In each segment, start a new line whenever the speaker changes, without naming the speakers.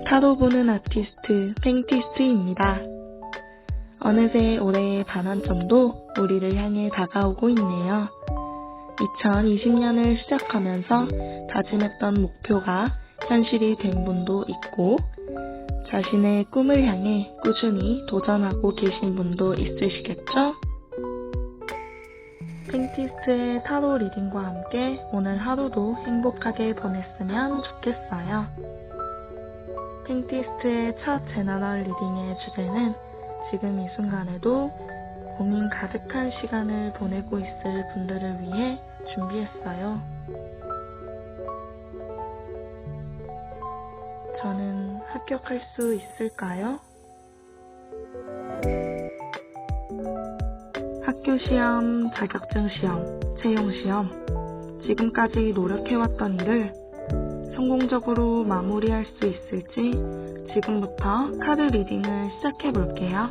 타로 보는 아티스트 팽티스트입니다. 어느새 올해의 반환점도 우리를 향해 다가오고 있네요. 2020년을 시작하면서 다짐했던 목표가 현실이 된 분도 있고, 자신의 꿈을 향해 꾸준히 도전하고 계신 분도 있으시겠죠? 팽티스트의 타로 리딩과 함께 오늘 하루도 행복하게 보냈으면 좋겠어요. 팽티스트의 첫 제너럴 리딩의 주제는 지금 이 순간에도 고민 가득한 시간을 보내고 있을 분들을 위해 준비했어요. 저는 합격할 수 있을까요? 학교 시험, 자격증 시험, 채용 시험, 지금까지 노력해왔던 일을 성공적으로 마무리할 수 있을지 지금부터 카드 리딩을 시작해볼게요.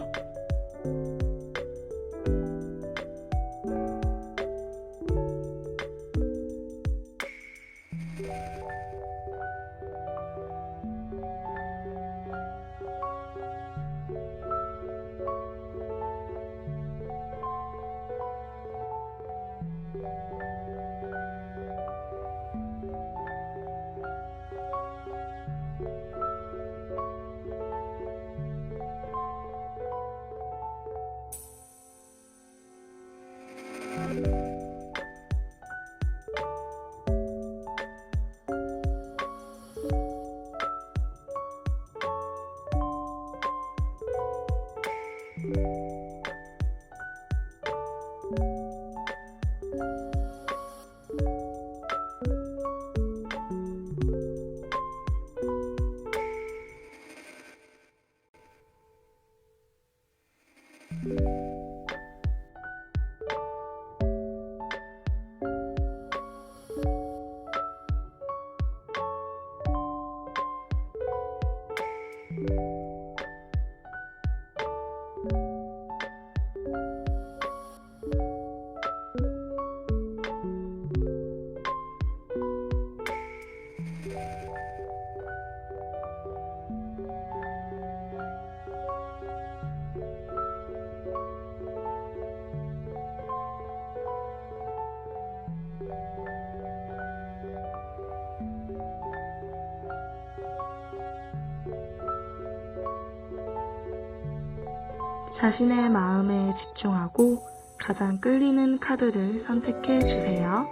자신의 마음에 집중하고 가장 끌리는 카드를 선택해 주세요.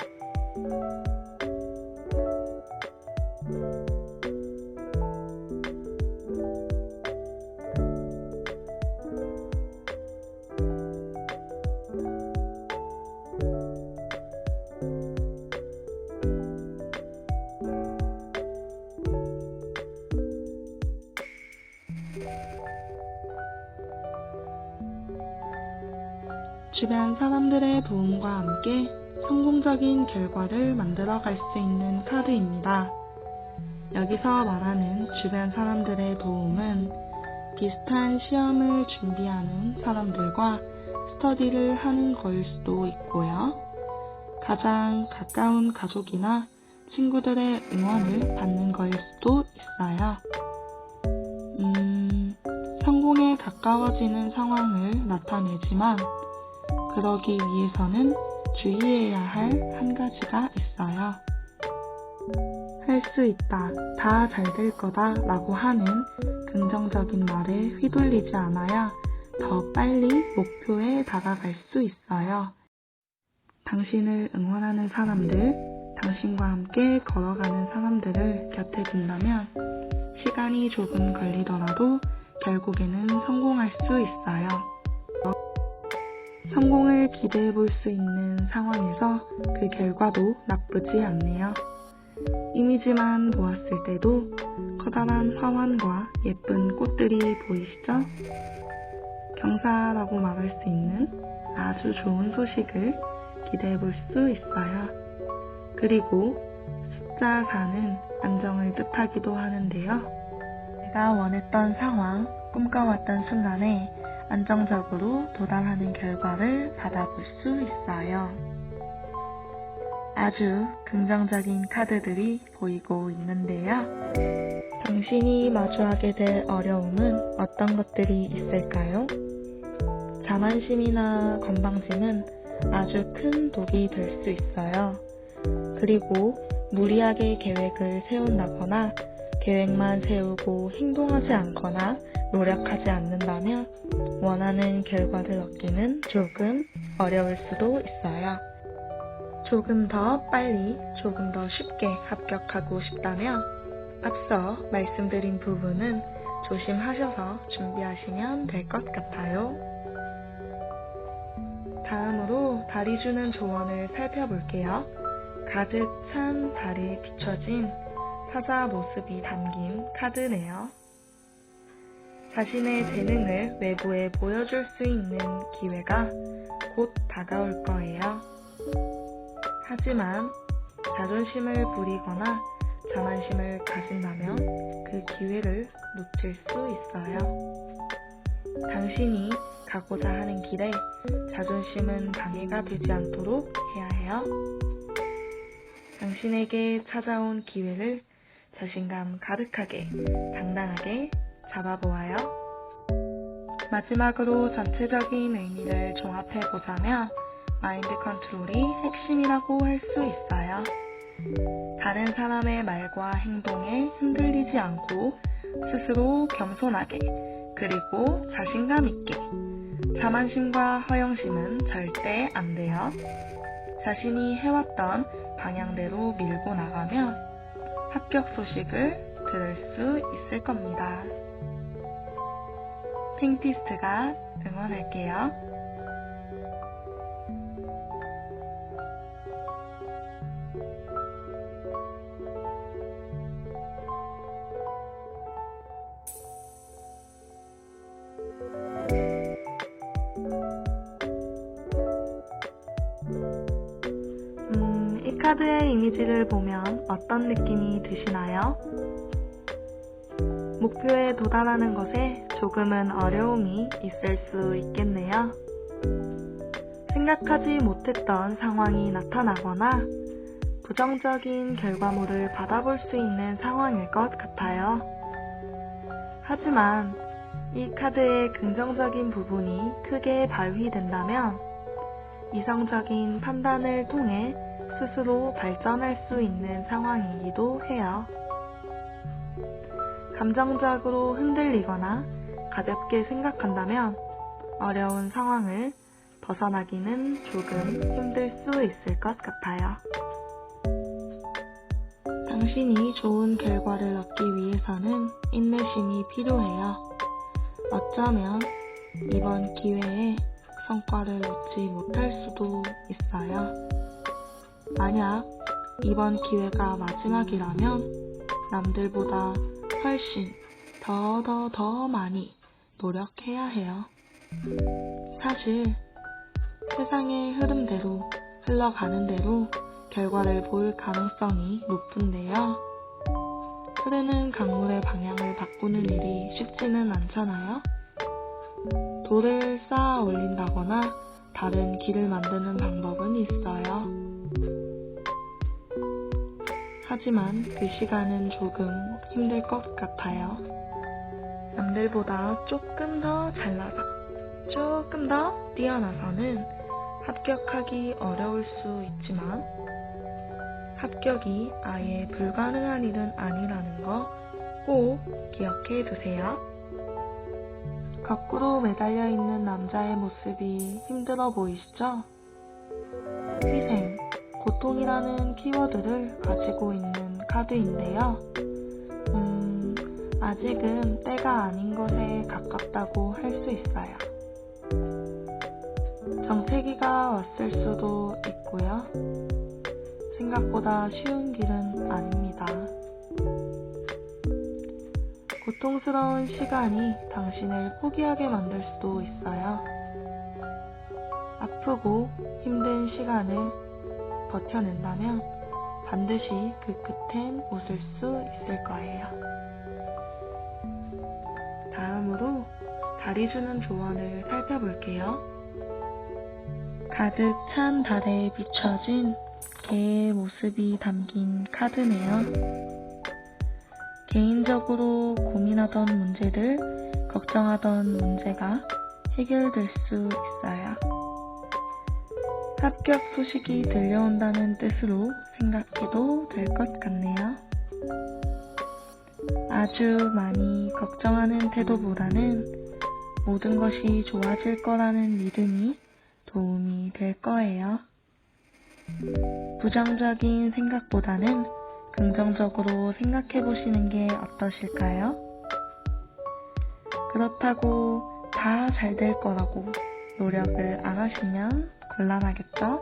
주변 사람들의 도움과 함께 성공적인 결과를 만들어 갈 수 있는 카드입니다. 여기서 말하는 주변 사람들의 도움은 비슷한 시험을 준비하는 사람들과 스터디를 하는 거일 수도 있고요. 가장 가까운 가족이나 친구들의 응원을 받는 거일 수도 있어요. 성공에 가까워지는 상황을 나타내지만 그러기 위해서는 주의해야 할 한 가지가 있어요. 할 수 있다, 다 잘 될 거다 라고 하는 긍정적인 말에 휘둘리지 않아야 더 빨리 목표에 다가갈 수 있어요. 당신을 응원하는 사람들, 당신과 함께 걸어가는 사람들을 곁에 둔다면 시간이 조금 걸리더라도 결국에는 성공할 수 있어요. 성공을 기대해 볼 수 있는 상황에서 그 결과도 나쁘지 않네요. 이미지만 보았을 때도 커다란 화환과 예쁜 꽃들이 보이시죠? 경사라고 말할 수 있는 아주 좋은 소식을 기대해 볼 수 있어요. 그리고 숫자 4는 안정을 뜻하기도 하는데요. 내가 원했던 상황, 꿈꿔왔던 순간에 안정적으로 도달하는 결과를 받아볼 수 있어요. 아주 긍정적인 카드들이 보이고 있는데요. 당신이 마주하게 될 어려움은 어떤 것들이 있을까요? 자만심이나 건방짐은 아주 큰 독이 될 수 있어요. 그리고 무리하게 계획을 세운다거나 계획만 세우고 행동하지 않거나 노력하지 않는다면 원하는 결과를 얻기는 조금 어려울 수도 있어요. 조금 더 빨리, 조금 더 쉽게 합격하고 싶다면 앞서 말씀드린 부분은 조심하셔서 준비하시면 될 것 같아요. 다음으로 달이 주는 조언을 살펴볼게요. 가득 찬 달에 비춰진 사자 모습이 담긴 카드네요. 자신의 재능을 외부에 보여줄 수 있는 기회가 곧 다가올 거예요. 하지만 자존심을 부리거나 자만심을 가진다면 그 기회를 놓칠 수 있어요. 당신이 가고자 하는 길에 자존심은 방해가 되지 않도록 해야 해요. 당신에게 찾아온 기회를 자신감 가득하게, 당당하게 잡아보아요. 마지막으로 전체적인 의미를 종합해보자면 마인드 컨트롤이 핵심이라고 할 수 있어요. 다른 사람의 말과 행동에 흔들리지 않고 스스로 겸손하게 그리고 자신감 있게. 자만심과 허영심은 절대 안 돼요. 자신이 해왔던 방향대로 밀고 나가면 합격 소식을 들을 수 있을 겁니다. 핑티스트가 응원할게요. 이 카드의 이미지를 보면 어떤 느낌이 드시나요? 목표에 도달하는 것에 조금은 어려움이 있을 수 있겠네요. 생각하지 못했던 상황이 나타나거나 부정적인 결과물을 받아볼 수 있는 상황일 것 같아요. 하지만 이 카드의 긍정적인 부분이 크게 발휘된다면 이성적인 판단을 통해 스스로 발전할 수 있는 상황이기도 해요. 감정적으로 흔들리거나 가볍게 생각한다면 어려운 상황을 벗어나기는 조금 힘들 수 있을 것 같아요. 당신이 좋은 결과를 얻기 위해서는 인내심이 필요해요. 어쩌면 이번 기회에 성과를 얻지 못할 수도 있어요. 만약 이번 기회가 마지막이라면 남들보다 훨씬 더 많이 노력해야 해요. 사실 세상의 흐름대로 흘러가는 대로 결과를 볼 가능성이 높은데요. 흐르는 강물의 방향을 바꾸는 일이 쉽지는 않잖아요. 돌을 쌓아 올린다거나 다른 길을 만드는 방법은 있어요. 하지만 그 시간은 조금 힘들 것 같아요. 남들보다 조금 더 잘나서, 조금 더 뛰어나서는 합격하기 어려울 수 있지만 합격이 아예 불가능한 일은 아니라는 거 꼭 기억해 두세요. 거꾸로 매달려 있는 남자의 모습이 힘들어 보이시죠? 희생, 고통이라는 키워드를 가지고 있는 카드인데요. 아직은 때가 아닌 것에 가깝다고 할 수 있어요. 정체기가 왔을 수도 있고요. 생각보다 쉬운 길은 아닙니다. 고통스러운 시간이 당신을 포기하게 만들 수도 있어요. 아프고 힘든 시간을 버텨낸다면 반드시 그 끝엔 웃을 수 있을 거예요. 다음으로 달이 주는 조언을 살펴볼게요. 가득 찬 달에 비춰진 개의 모습이 담긴 카드네요. 개인적으로 고민하던 문제들, 걱정하던 문제가 해결될 수 있어요. 합격 소식이 들려온다는 뜻으로 생각해도 될 것 같네요. 아주 많이 걱정하는 태도보다는 모든 것이 좋아질 거라는 믿음이 도움이 될 거예요. 부정적인 생각보다는 긍정적으로 생각해 보시는 게 어떠실까요? 그렇다고 다 잘 될 거라고 노력을 안 하시면 곤란하겠죠?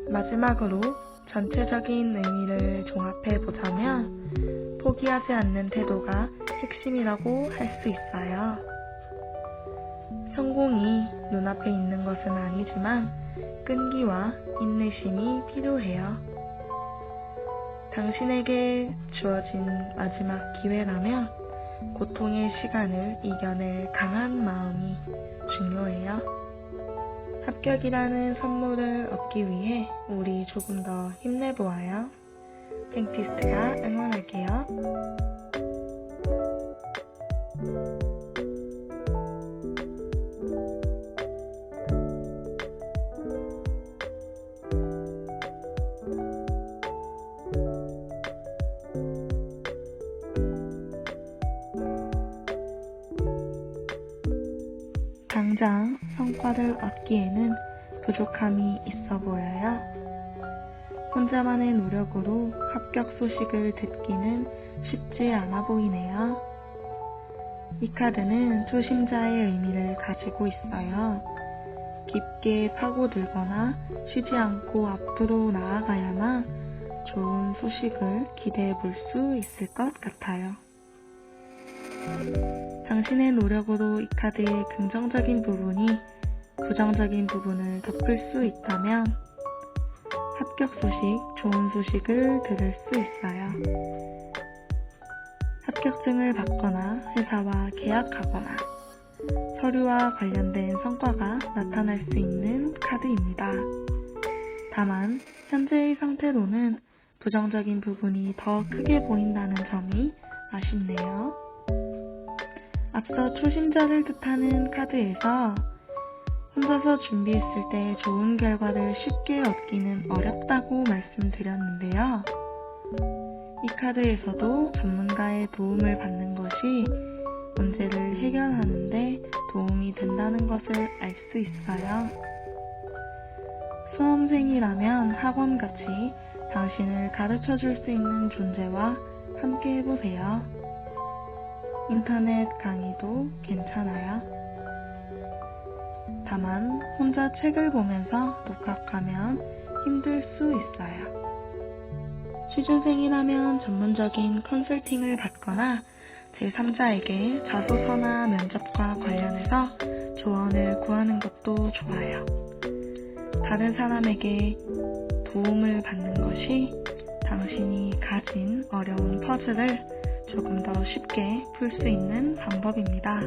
마지막으로 전체적인 의미를 종합해 보자면 포기하지 않는 태도가 핵심이라고 할 수 있어요. 성공이 눈앞에 있는 것은 아니지만 끈기와 인내심이 필요해요. 당신에게 주어진 마지막 기회라면 고통의 시간을 이겨낼 강한 마음이 중요해요. 합격이라는 선물을 얻기 위해 우리 조금 더 힘내보아요. 팽티스트가 응원할게요. 당장 성과를 얻기에는 부족함이 있어 보여요. 혼자만의 노력으로 합격 소식을 듣기는 쉽지 않아 보이네요. 이 카드는 초심자의 의미를 가지고 있어요. 깊게 파고들거나 쉬지 않고 앞으로 나아가야만 좋은 소식을 기대해 볼 수 있을 것 같아요. 당신의 노력으로 이 카드의 긍정적인 부분이 부정적인 부분을 덮을 수 있다면 합격 소식, 좋은 소식을 들을 수 있어요. 합격증을 받거나 회사와 계약하거나 서류와 관련된 성과가 나타날 수 있는 카드입니다. 다만 현재의 상태로는 부정적인 부분이 더 크게 보인다는 점이 아쉽네요. 앞서 초심자를 뜻하는 카드에서 혼자서 준비했을 때 좋은 결과를 쉽게 얻기는 어렵다고 말씀드렸는데요. 이 카드에서도 전문가의 도움을 받는 것이 문제를 해결하는 데 도움이 된다는 것을 알 수 있어요. 수험생이라면 학원같이 당신을 가르쳐 줄 수 있는 존재와 함께 해보세요. 인터넷 강의도 괜찮아요. 다만 혼자 책을 보면서 독학하면 힘들 수 있어요. 취준생이라면 전문적인 컨설팅을 받거나 제3자에게 자소서나 면접과 관련해서 조언을 구하는 것도 좋아요. 다른 사람에게 도움을 받는 것이 당신이 가진 어려운 퍼즐을 조금 더 쉽게 풀 수 있는 방법입니다.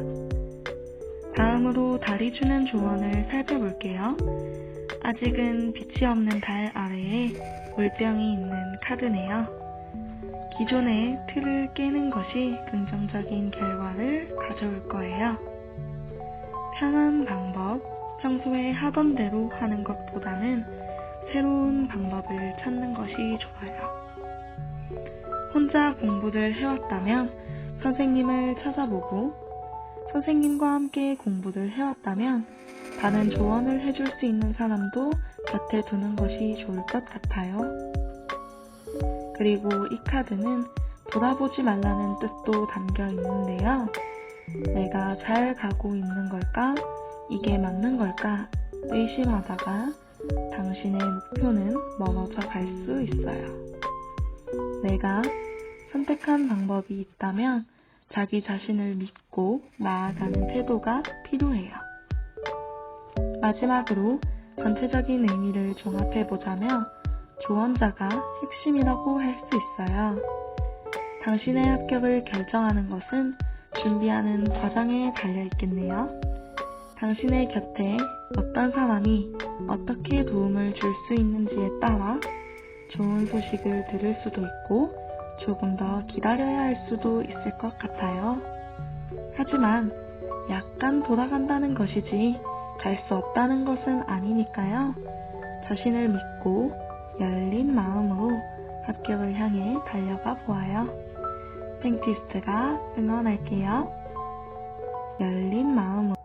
다음으로 달이 주는 조언을 살펴볼게요. 아직은 빛이 없는 달 아래에 물병이 있는 카드네요. 기존의 틀을 깨는 것이 긍정적인 결과를 가져올 거예요. 편한 방법, 평소에 하던 대로 하는 것보다는 새로운 방법을 찾는 것이 좋아요. 혼자 공부를 해왔다면 선생님을 찾아보고 선생님과 함께 공부를 해왔다면 다른 조언을 해줄 수 있는 사람도 곁에 두는 것이 좋을 것 같아요. 그리고 이 카드는 돌아보지 말라는 뜻도 담겨 있는데요. 내가 잘 가고 있는 걸까? 이게 맞는 걸까? 의심하다가 당신의 목표는 멀어져 갈 수 있어요. 내가 선택한 방법이 있다면 자기 자신을 믿고 나아가는 태도가 필요해요. 마지막으로 전체적인 의미를 종합해보자면 조언자가 핵심이라고 할 수 있어요. 당신의 합격을 결정하는 것은 준비하는 과정에 달려있겠네요. 당신의 곁에 어떤 사람이 어떻게 도움을 줄 수 있는지에 따라 좋은 소식을 들을 수도 있고 조금 더 기다려야 할 수도 있을 것 같아요. 하지만 약간 돌아간다는 것이지 갈 수 없다는 것은 아니니까요. 자신을 믿고 열린 마음으로 합격을 향해 달려가 보아요. 땡티스트가 응원할게요. 열린 마음으로.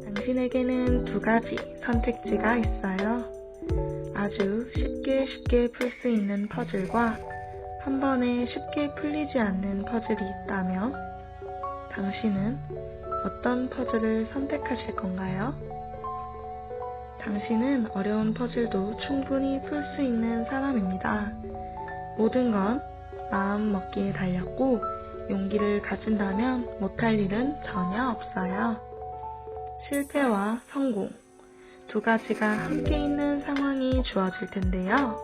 당신에게는 두 가지 선택지가 있어요. 아주 쉽게 풀 수 있는 퍼즐과 한 번에 쉽게 풀리지 않는 퍼즐이 있다며 당신은 어떤 퍼즐을 선택하실 건가요? 당신은 어려운 퍼즐도 충분히 풀 수 있는 사람입니다. 모든 건 마음 먹기에 달렸고 용기를 가진다면 못할 일은 전혀 없어요. 실패와 성공, 두 가지가 함께 있는 상황이 주어질 텐데요.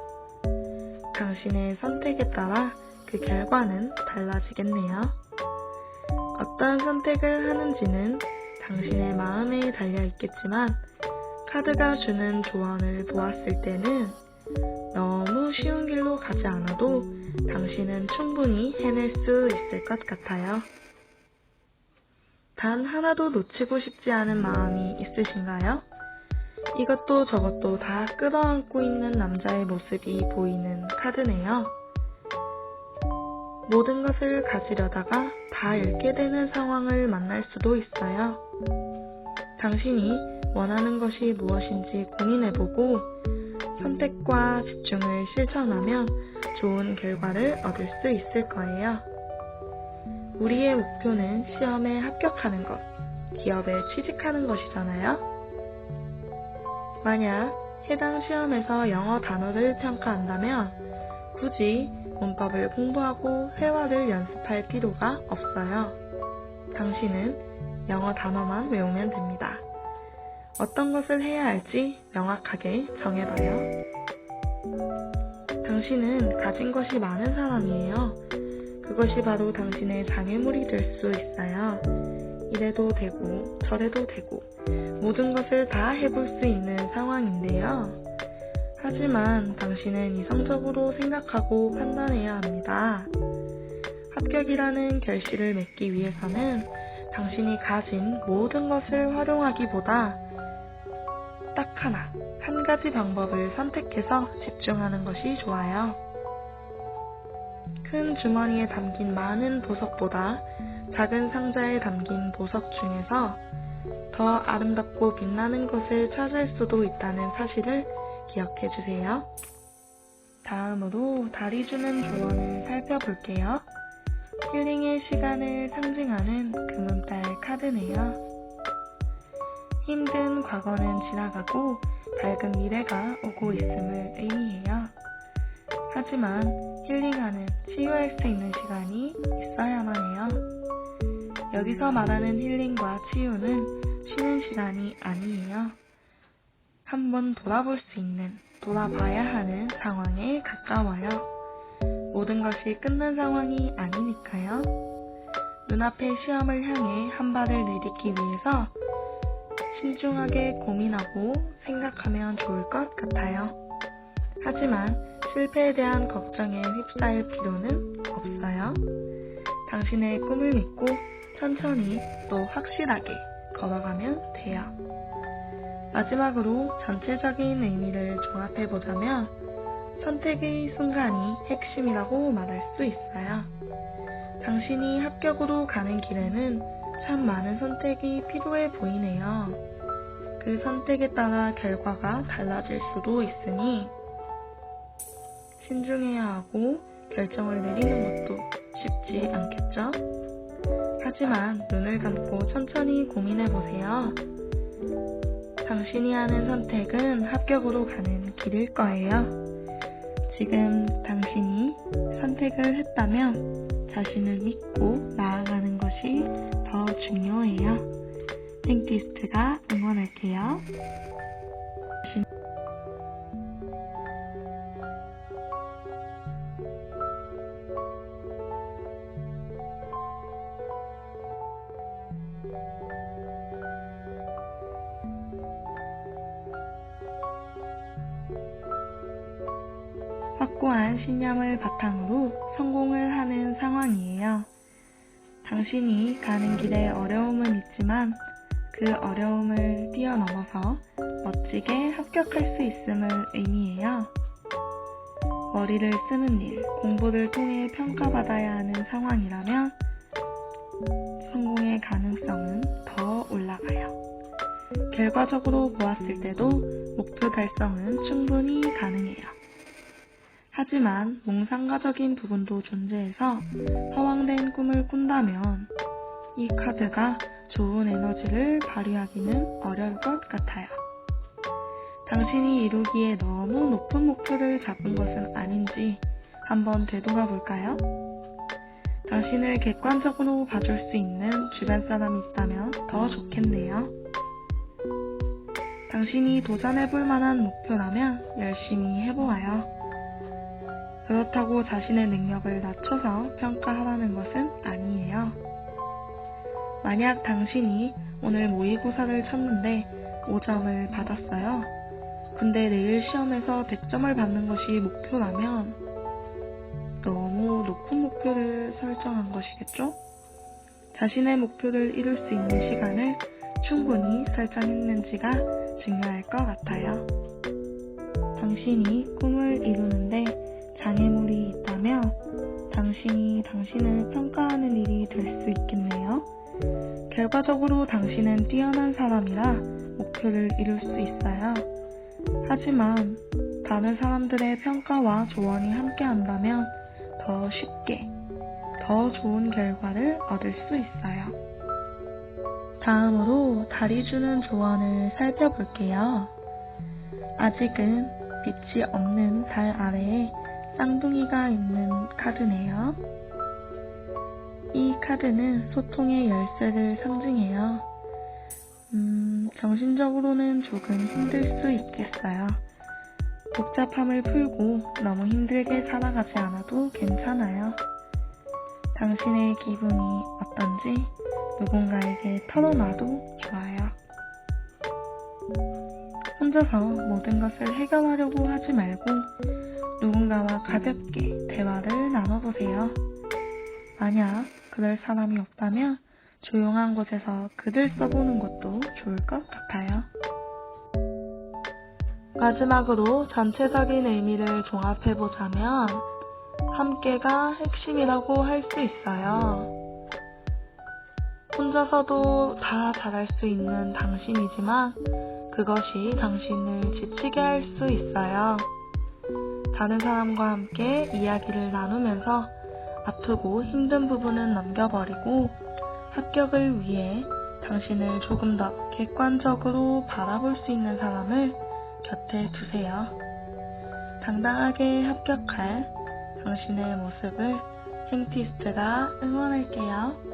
당신의 선택에 따라 그 결과는 달라지겠네요. 어떤 선택을 하는지는 당신의 마음에 달려 있겠지만 카드가 주는 조언을 보았을 때는 너무 쉬운 길로 가지 않아도 당신은 충분히 해낼 수 있을 것 같아요. 단 하나도 놓치고 싶지 않은 마음이 있으신가요? 이것도 저것도 다 끌어안고 있는 남자의 모습이 보이는 카드네요. 모든 것을 가지려다가 다 잃게 되는 상황을 만날 수도 있어요. 당신이 원하는 것이 무엇인지 고민해보고 선택과 집중을 실천하면 좋은 결과를 얻을 수 있을 거예요. 우리의 목표는 시험에 합격하는 것, 기업에 취직하는 것이잖아요. 만약 해당 시험에서 영어 단어를 평가한다면 굳이 문법을 공부하고 회화를 연습할 필요가 없어요. 당신은 영어 단어만 외우면 됩니다. 어떤 것을 해야 할지 명확하게 정해봐요. 당신은 가진 것이 많은 사람이에요. 그것이 바로 당신의 장애물이 될 수 있어요. 이래도 되고 저래도 되고 모든 것을 다 해볼 수 있는 상황인데요. 하지만 당신은 이성적으로 생각하고 판단해야 합니다. 합격이라는 결실을 맺기 위해서는 당신이 가진 모든 것을 활용하기보다 딱 한 가지 방법을 선택해서 집중하는 것이 좋아요. 큰 주머니에 담긴 많은 보석보다 작은 상자에 담긴 보석 중에서 더 아름답고 빛나는 것을 찾을 수도 있다는 사실을 기억해 주세요. 다음으로 달이 주는 조언을 살펴볼게요. 힐링의 시간을 상징하는 금은달 카드네요. 힘든 과거는 지나가고 밝은 미래가 오고 있음을 의미해요. 하지만 힐링하는, 치유할 수 있는 시간이 있어야만 해요. 여기서 말하는 힐링과 치유는 쉬는 시간이 아니에요. 한번 돌아볼 수 있는, 돌아봐야 하는 상황에 가까워요. 모든 것이 끝난 상황이 아니니까요. 눈앞의 시험을 향해 한 발을 내딛기 위해서 신중하게 고민하고 생각하면 좋을 것 같아요. 하지만 실패에 대한 걱정에 휩싸일 필요는 없어요. 당신의 꿈을 믿고 천천히 또 확실하게 걸어가면 돼요. 마지막으로 전체적인 의미를 종합해보자면 선택의 순간이 핵심이라고 말할 수 있어요. 당신이 합격으로 가는 길에는 참 많은 선택이 필요해 보이네요. 그 선택에 따라 결과가 달라질 수도 있으니 신중해야 하고 결정을 내리는 것도 쉽지 않겠죠? 하지만 눈을 감고 천천히 고민해보세요. 당신이 하는 선택은 합격으로 가는 길일 거예요. 지금 당신이 선택을 했다면 자신을 믿고 나아가는 것이 더 중요해요. 땡티스트가 응원할게요. 확고한 신념을 바탕으로 성공을 하는 상황이에요. 당신이 가는 길에 어려움은 있지만 그 어려움을 뛰어넘어서 멋지게 합격할 수 있음을 의미해요. 머리를 쓰는 일, 공부를 통해 평가받아야 하는 상황이라면 성공의 가능성은 더 올라가요. 결과적으로 보았을 때도 목표 달성은 충분히 가능해요. 하지만 몽상가적인 부분도 존재해서 허황된 꿈을 꾼다면 이 카드가 좋은 에너지를 발휘하기는 어려울 것 같아요. 당신이 이루기에 너무 높은 목표를 잡은 것은 아닌지 한번 되돌아볼까요? 당신을 객관적으로 봐줄 수 있는 주변 사람이 있다면 더 좋겠네요. 당신이 도전해볼 만한 목표라면 열심히 해보아요. 그렇다고 자신의 능력을 낮춰서 평가하라는 것은 아니에요. 만약 당신이 오늘 모의고사를 쳤는데 5점을 받았어요. 근데 내일 시험에서 100점을 받는 것이 목표라면 너무 높은 목표를 설정한 것이겠죠? 자신의 목표를 이룰 수 있는 시간을 충분히 설정했는지가 중요할 것 같아요. 당신이 꿈을 이루는데 장애물이 있다며 당신이 당신을 평가하는 일이 될 수 있겠네요. 결과적으로 당신은 뛰어난 사람이라 목표를 이룰 수 있어요. 하지만 다른 사람들의 평가와 조언이 함께한다면 더 쉽게, 더 좋은 결과를 얻을 수 있어요. 다음으로 달이 주는 조언을 살펴볼게요. 아직은 빛이 없는 달 아래에 쌍둥이가 있는 카드네요. 이 카드는 소통의 열쇠를 상징해요. 정신적으로는 조금 힘들 수 있겠어요. 복잡함을 풀고 너무 힘들게 살아가지 않아도 괜찮아요. 당신의 기분이 어떤지 누군가에게 털어놔도 좋아요. 혼자서 모든 것을 해결하려고 하지 말고 누군가와 가볍게 대화를 나눠보세요. 만약 그럴 사람이 없다면 조용한 곳에서 글을 써보는 것도 좋을 것 같아요. 마지막으로 전체적인 의미를 종합해보자면 함께가 핵심이라고 할 수 있어요. 혼자서도 다 잘할 수 있는 당신이지만 그것이 당신을 지치게 할 수 있어요. 다른 사람과 함께 이야기를 나누면서 아프고 힘든 부분은 넘겨버리고 합격을 위해 당신을 조금 더 객관적으로 바라볼 수 있는 사람을 곁에 두세요. 당당하게 합격할 당신의 모습을 킹티스트가 응원할게요.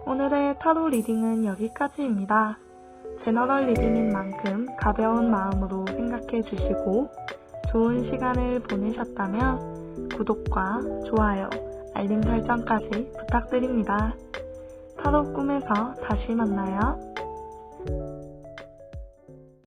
오늘의 타로 리딩은 여기까지입니다. 제너럴 리딩인 만큼 가벼운 마음으로 생각해 주시고 좋은 시간을 보내셨다면 구독과 좋아요, 알림 설정까지 부탁드립니다. 타로 꿈에서 다시 만나요.